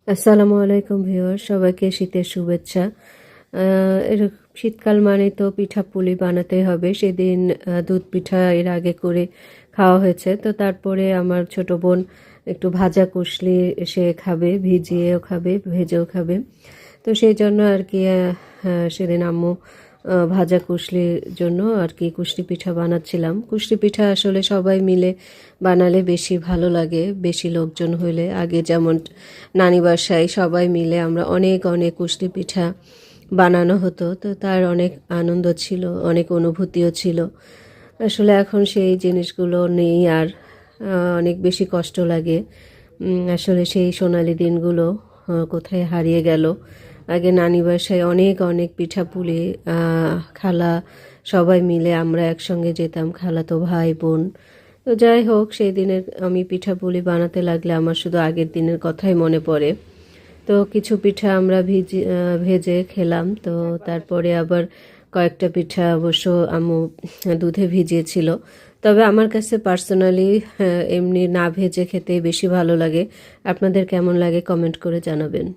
আসসালামু আলাইকুম ভিউয়ার, সবাইকে শীতের শুভেচ্ছা। শীতকাল মানে তো পিঠা পুলি বানাতে হবে। সেদিন দুধ পিঠা এর আগে করে খাওয়া হয়েছে, তো তারপরে আমার ছোট বোন একটু ভাজা কুশলি সে খাবে, ভিজিয়েও খাবে ভেজেও খাবে। তো সেই জন্য আর কি সেদিন আম্মু ভাজা কুশলির জন্য আর কি কুশলি পিঠা বানাচ্ছিলাম। কুশলি পিঠা আসলে সবাই মিলে বানালে বেশি ভালো লাগে, বেশি লোকজন হইলে। আগে যেমন নানি বাসায় সবাই মিলে আমরা অনেক অনেক কুশলি পিঠা বানানো হতো, তো তার অনেক আনন্দ ছিল, অনেক অনুভূতিও ছিল। আসলে এখন সেই জিনিসগুলো নেই আর, অনেক বেশি কষ্ট লাগে। আসলে সেই সোনালি দিনগুলো কোথায় হারিয়ে গেল। আগে নানি বাসায় অনেক অনেক পিঠাপুলি, খালা সবাই মিলে আমরা একসঙ্গে যেতাম, খালাতো ভাই বোন। তো যাই হোক, সেই দিনের আমি পিঠাপুলি বানাতে লাগলে আমার শুধু আগের দিনের কথাই মনে পড়ে। তো কিছু পিঠা আমরা ভেজে খেলাম, তো তারপরে আবার কয়েকটা পিঠা অবশ্য আম্মু দুধে ভিজিয়েছিল। তবে আমার কাছে পার্সোনালি এমনি না ভেজে খেতে বেশি ভালো লাগে। আপনাদের কেমন লাগে কমেন্ট করে জানাবেন।